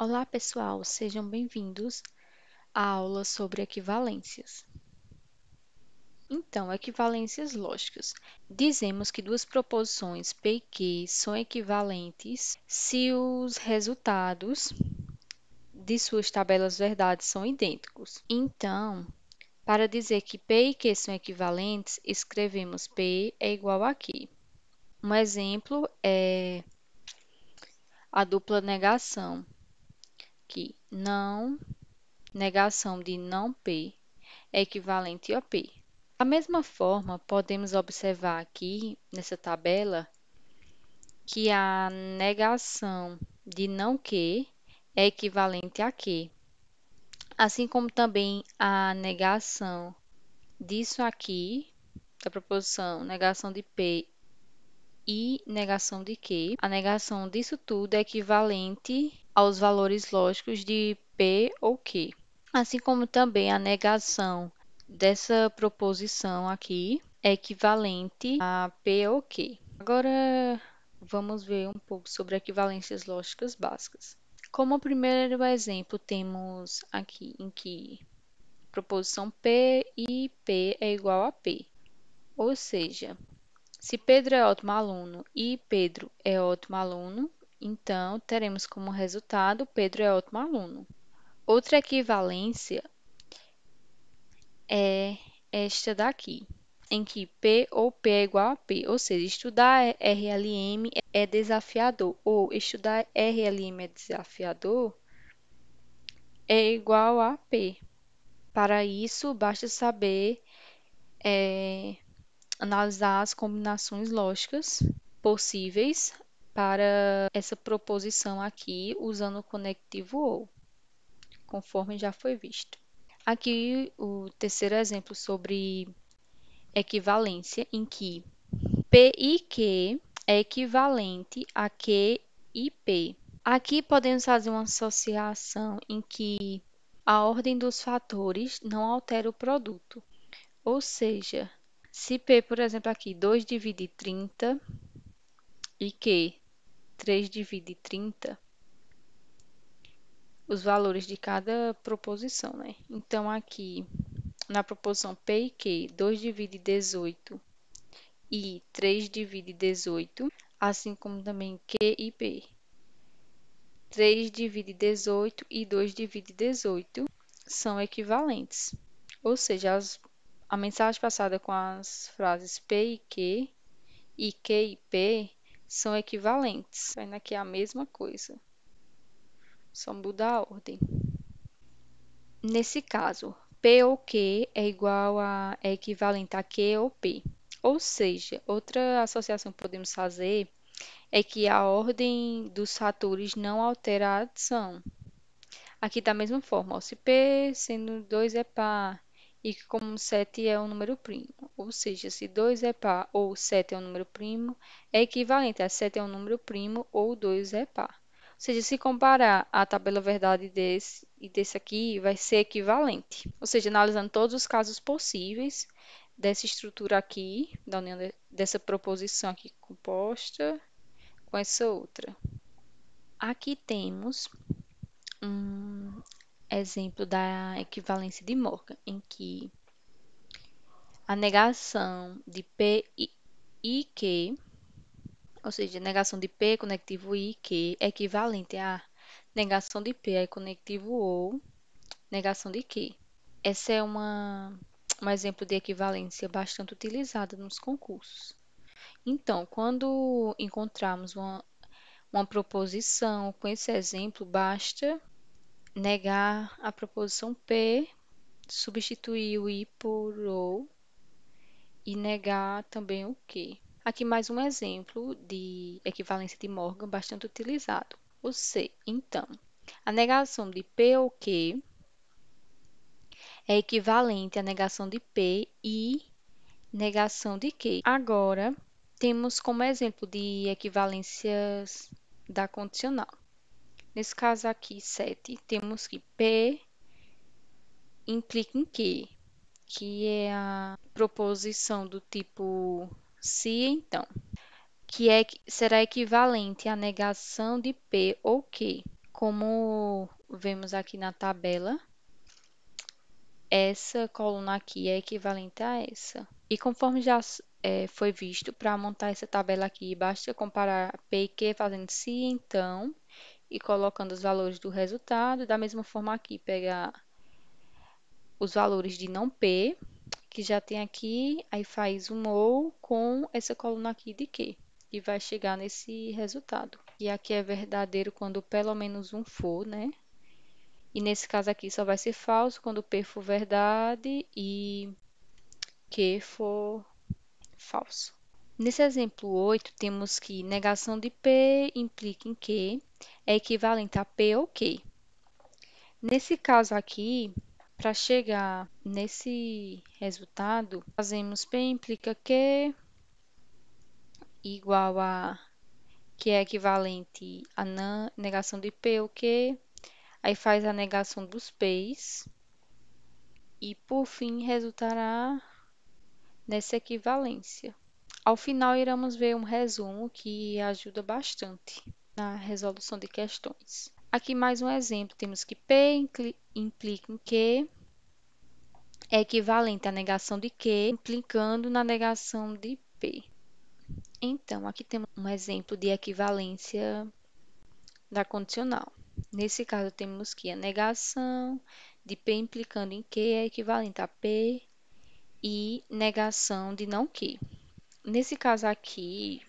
Olá, pessoal, sejam bem-vindos à aula sobre equivalências. Então, equivalências lógicas. Dizemos que duas proposições P e Q são equivalentes se os resultados de suas tabelas verdades são idênticos. Então, para dizer que P e Q são equivalentes, escrevemos P é igual a Q. Um exemplo é a dupla negação, que não negação de não P é equivalente a P. Da mesma forma, podemos observar aqui nessa tabela que a negação de não Q é equivalente a Q, assim como também a negação disso aqui, da proposição negação de P e negação de Q, a negação disso tudo é equivalente aos valores lógicos de P ou Q. Assim como também a negação dessa proposição aqui é equivalente a P ou Q. Agora vamos ver um pouco sobre equivalências lógicas básicas. Como primeiro exemplo, temos aqui em que proposição P e P é igual a P. Ou seja, se Pedro é ótimo aluno e Pedro é ótimo aluno, então teremos como resultado Pedro é ótimo aluno. Outra equivalência é esta daqui, em que P ou P é igual a P, ou seja, estudar RLM é desafiador, ou estudar RLM é desafiador é igual a P. Para isso, basta saber analisar as combinações lógicas possíveis para essa proposição aqui, usando o conectivo OU, conforme já foi visto. Aqui o terceiro exemplo sobre equivalência, em que P e Q é equivalente a Q e P. Aqui podemos fazer uma associação em que a ordem dos fatores não altera o produto. Ou seja, se P, por exemplo, aqui 2 divide 30 e Q 3 divide 30, os valores de cada proposição, né? Então, aqui na proposição P e Q, 2 divide 18 e 3 divide 18, assim como também Q e P. 3 divide 18 e 2 divide 18 são equivalentes. Ou seja, a mensagem passada com as frases P e Q e P são equivalentes. Vendo aqui a mesma coisa, só muda a ordem. Nesse caso, P ou Q é equivalente a Q ou P. Ou seja, outra associação que podemos fazer é que a ordem dos fatores não altera a adição. Aqui da mesma forma, ó, se P sendo 2 é par e como 7 é um número primo. Ou seja, se 2 é par ou 7 é um número primo, é equivalente a 7 é um número primo ou 2 é par. Ou seja, se comparar a tabela verdade desse e desse aqui, vai ser equivalente. Ou seja, analisando todos os casos possíveis dessa estrutura aqui, da união dessa proposição aqui composta com essa outra. Aqui temos um exemplo da equivalência de Morgan, em que a negação de P e Q, ou seja, a negação de P conectivo I e Q, é equivalente à negação de P conectivo ou negação de Q. Essa é um exemplo de equivalência bastante utilizada nos concursos. Então, quando encontrarmos uma proposição com esse exemplo, basta negar a proposição P, substituir o I por OU e negar também o Q. Aqui mais um exemplo de equivalência de Morgan bastante utilizado. O C. Então, a negação de P ou Q é equivalente à negação de P e negação de Q. Agora, temos como exemplo de equivalências da condicional. Nesse caso aqui, 7, temos que P implica em Q, que é a proposição do tipo se então, será equivalente à negação de P ou Q, Como vemos aqui na tabela, essa coluna aqui é equivalente a essa. E conforme já foi visto, para montar essa tabela aqui, basta comparar P e Q fazendo se e então e colocando os valores do resultado. Da mesma forma aqui, pegar os valores de não P, que já tem aqui, aí faz um ou com essa coluna aqui de Q. E vai chegar nesse resultado. E aqui é verdadeiro quando pelo menos um for, né? E nesse caso aqui só vai ser falso quando P for verdade e Q for falso. Nesse exemplo 8, temos que negação de P implica em Q é equivalente a P ou Q. Nesse caso aqui, para chegar nesse resultado, fazemos P implica Q igual a que é equivalente a negação de P ou Q, aí faz a negação dos P's e por fim resultará nessa equivalência. Ao final, iremos ver um resumo que ajuda bastante na resolução de questões. Aqui mais um exemplo, temos que P implica em Q é equivalente à negação de Q, implicando na negação de P. Então, aqui temos um exemplo de equivalência da condicional. Nesse caso, temos que a negação de P implicando em Q é equivalente a P e negação de não Q. Nesse caso aqui,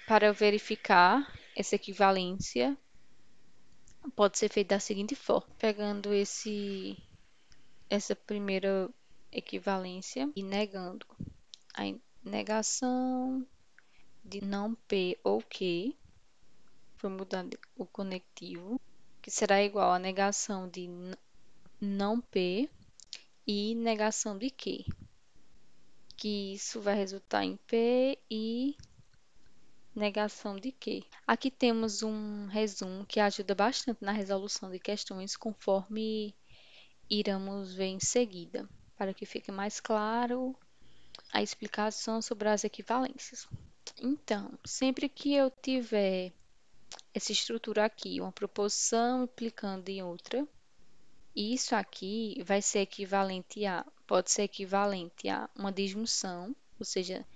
para verificar essa equivalência, pode ser feito da seguinte forma: pegando essa primeira equivalência e negando a negação de não P ou Q, vou mudar o conectivo, que será igual a negação de não P e negação de Q, que isso vai resultar em P e negação de Q. Aqui temos um resumo que ajuda bastante na resolução de questões, conforme iremos ver em seguida, para que fique mais claro a explicação sobre as equivalências. Então, sempre que eu tiver essa estrutura aqui, uma proposição implicando em outra, isso aqui vai ser equivalente a, pode ser equivalente a uma disjunção, ou seja,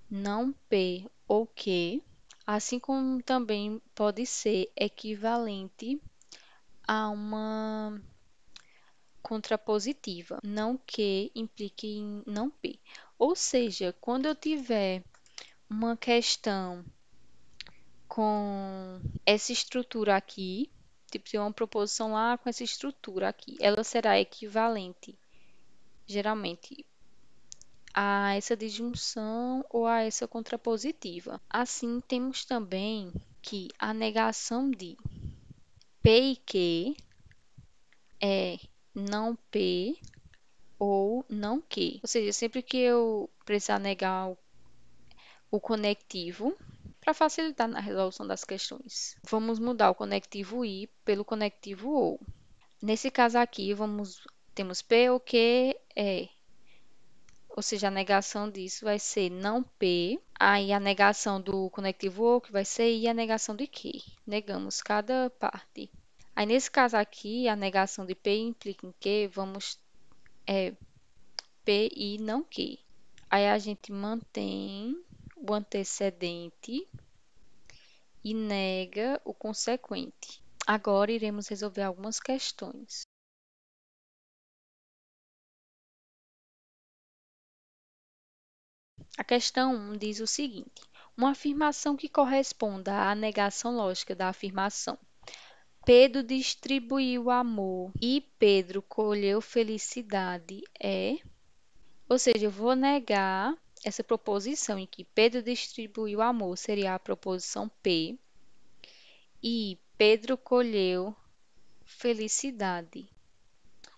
não P ou Q, assim como também pode ser equivalente a uma contrapositiva, não Q implique em não P. Ou seja, quando eu tiver uma questão com essa estrutura aqui, tipo, tem uma proposição lá com essa estrutura aqui, ela será equivalente, geralmente, a essa disjunção ou a essa contrapositiva. Assim, temos também que a negação de P e Q é não P ou não Q. Ou seja, sempre que eu precisar negar o conectivo, para facilitar na resolução das questões, vamos mudar o conectivo I pelo conectivo OU. Nesse caso aqui, temos P ou Q, ou seja, a negação disso vai ser não P, aí a negação do conectivo OU, que vai ser I, e a negação de Q. Negamos cada parte. Aí, nesse caso aqui, a negação de P implica em Q, vamos P e não Q. Aí, a gente mantém o antecedente e nega o consequente. Agora, iremos resolver algumas questões. A questão 1 diz o seguinte: uma afirmação que corresponda à negação lógica da afirmação Pedro distribuiu amor e Pedro colheu felicidade ou seja, eu vou negar essa proposição em que Pedro distribuiu amor seria a proposição P e Pedro colheu felicidade,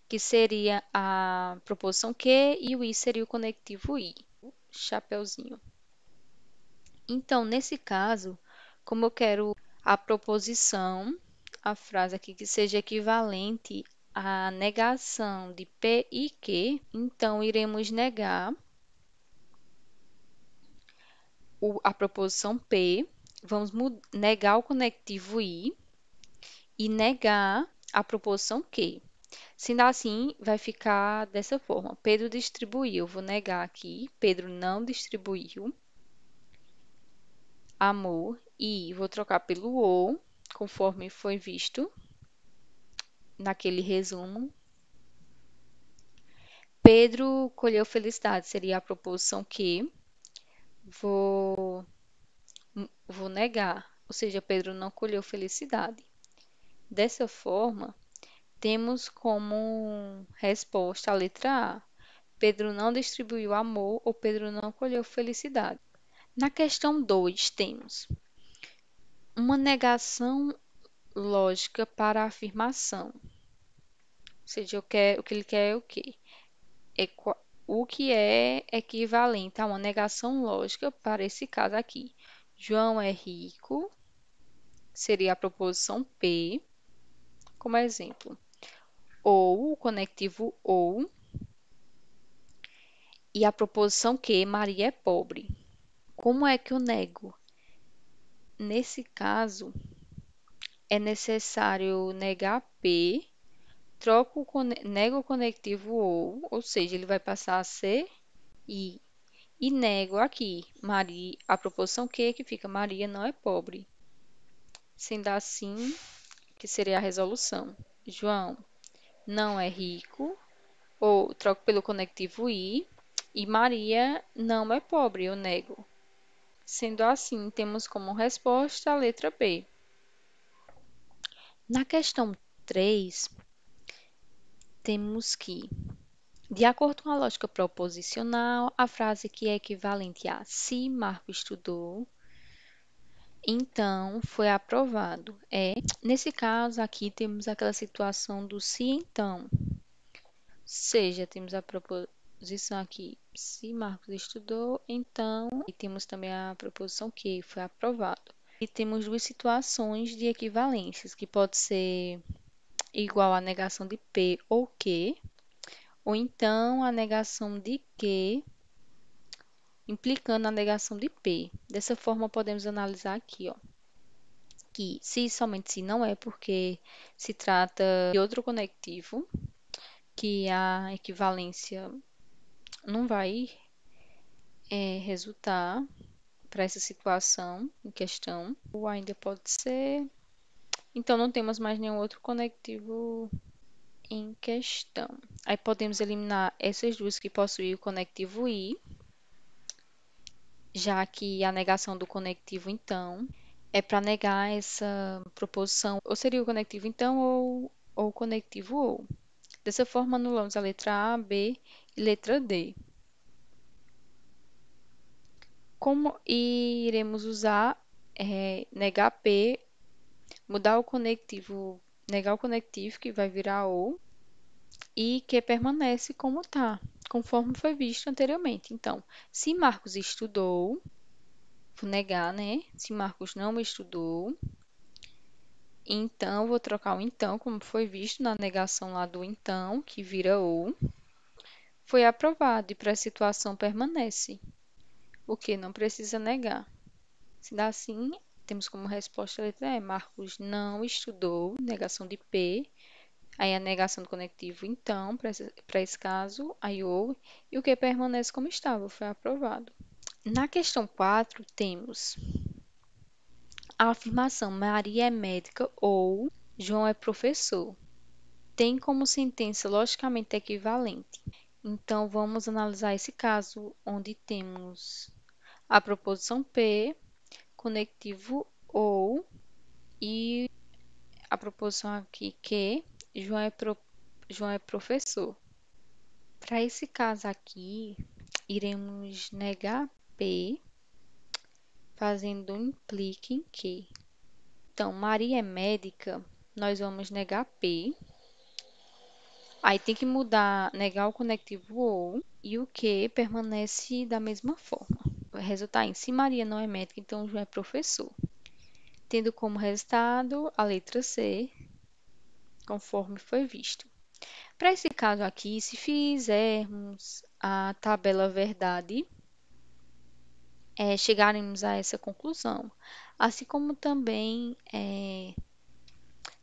que seria a proposição Q e o I seria o conectivo I, o chapeuzinho. Então, nesse caso, como eu quero a proposição, a frase aqui que seja equivalente à negação de P e Q, então iremos negar a proposição P, vamos negar o conectivo I e negar a proposição Q. Sendo assim, vai ficar dessa forma. Pedro distribuiu. Vou negar aqui. Pedro não distribuiu amor. E vou trocar pelo ou, conforme foi visto naquele resumo. Pedro colheu felicidade. Seria a proposição Q. Vou, vou negar. Ou seja, Pedro não colheu felicidade. Dessa forma, temos como resposta a letra A. Pedro não distribuiu amor ou Pedro não colheu felicidade. Na questão 2, temos uma negação lógica para a afirmação. Ou seja, o que ele quer é o quê? É o que é equivalente a uma negação lógica para esse caso aqui. João é rico, seria a proposição P, como exemplo. Ou, o conectivo ou, e a proposição que Maria é pobre. Como é que eu nego? Nesse caso, é necessário negar P, nego o conectivo ou seja, ele vai passar a ser I. E nego aqui, Maria, a proposição que fica Maria não é pobre. Sendo assim, que seria a resolução. João não é rico, ou troco pelo conectivo e Maria não é pobre, eu nego. Sendo assim, temos como resposta a letra B. Na questão 3, temos que, de acordo com a lógica proposicional, a frase que é equivalente a se Marco estudou, então foi aprovado. Nesse caso aqui temos aquela situação do se então. Seja, temos a proposição aqui, se Marcos estudou, então, e temos também a proposição que foi aprovado. E temos duas situações de equivalências, que pode ser igual à negação de P ou Q, ou então a negação de Q implicando a negação de P. Dessa forma, podemos analisar aqui, ó, que se somente se não é porque se trata de outro conectivo, que a equivalência não vai resultar para essa situação em questão, ou ainda pode ser. Então, não temos mais nenhum outro conectivo em questão. Aí podemos eliminar essas duas que possuem o conectivo I, já que a negação do conectivo então é para negar essa proposição, ou seria o conectivo então ou o conectivo ou. Dessa forma, anulamos a letra A, B e letra D. Como iremos usar negar P, mudar o conectivo, negar o conectivo que vai virar ou e que permanece como está, conforme foi visto anteriormente. Então, se Marcos estudou, vou negar, né? Se Marcos não estudou, então vou trocar o então, como foi visto na negação lá do então, que vira ou, foi aprovado e para a situação permanece, o que não precisa negar. Se dá assim, temos como resposta a letra E. Marcos não estudou, negação de P. Aí a negação do conectivo, então, para esse caso, aí houve. E o que permanece como estava, foi aprovado. Na questão 4, temos a afirmação Maria é médica ou João é professor. Tem como sentença logicamente equivalente. Então, vamos analisar esse caso, onde temos a proposição P, conectivo ou e a proposição aqui que João é professor. Para esse caso aqui, iremos negar P, fazendo um implique em que. Então, Maria é médica, nós vamos negar P. Aí tem que mudar, negar o conectivo ou e o que permanece da mesma forma. Vai resultar em se Maria não é médica, então João é professor. Tendo como resultado a letra C, conforme foi visto. Para esse caso aqui, se fizermos a tabela verdade, chegaremos a essa conclusão. Assim como também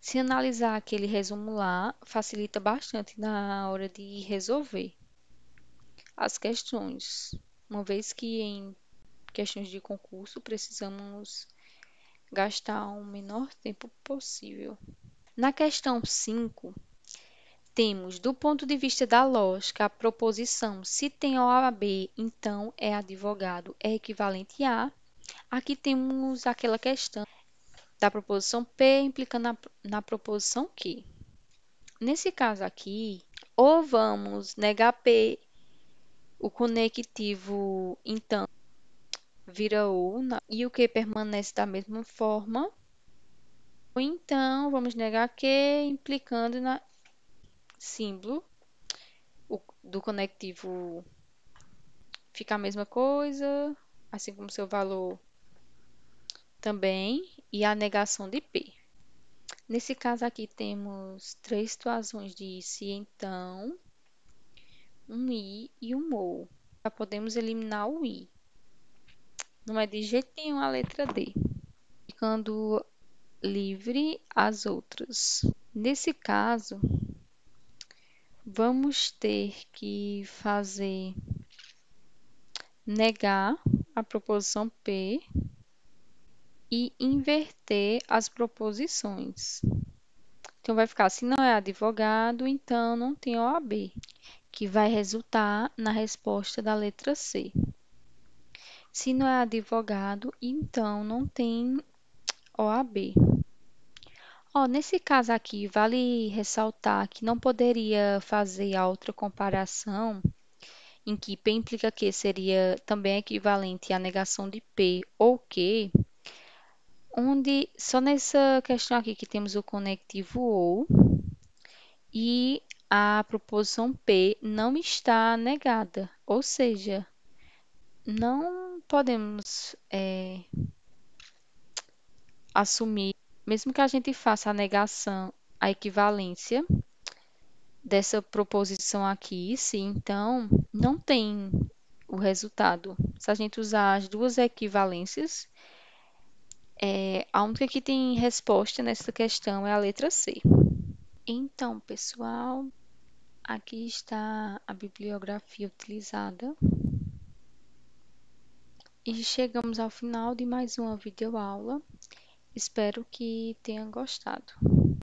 Se analisar aquele resumo lá, facilita bastante na hora de resolver as questões, uma vez que em questões de concurso precisamos gastar o menor tempo possível. Na questão 5, temos, do ponto de vista da lógica, a proposição se tem OAB, então é advogado, é equivalente a. Aqui temos aquela questão da proposição P implicando na proposição Q. Nesse caso aqui, ou vamos negar P, o conectivo então vira ou, e o Q permanece da mesma forma, ou então vamos negar Q implicando na símbolo do conectivo fica a mesma coisa, assim como seu valor também, e a negação de P. Nesse caso aqui temos três situações de se então, um i e um ou. Já podemos eliminar o i. Não é de jeito nenhum a letra D, ficando livre as outras. Nesse caso, vamos ter que fazer negar a proposição P e inverter as proposições. Então, vai ficar, se não é advogado, então não tem OAB, que vai resultar na resposta da letra C. Se não é advogado, então não tem OAB. Nesse caso aqui, vale ressaltar que não poderia fazer a outra comparação, em que P implica Q seria também equivalente à negação de P ou Q, onde só nessa questão aqui que temos o conectivo ou e a proposição P não está negada, ou seja, não podemos assumir, mesmo que a gente faça a negação, a equivalência dessa proposição aqui, se então não tem o resultado. Se a gente usar as duas equivalências, a única que tem resposta nessa questão é a letra C. Então, pessoal, aqui está a bibliografia utilizada. E chegamos ao final de mais uma videoaula. Espero que tenham gostado.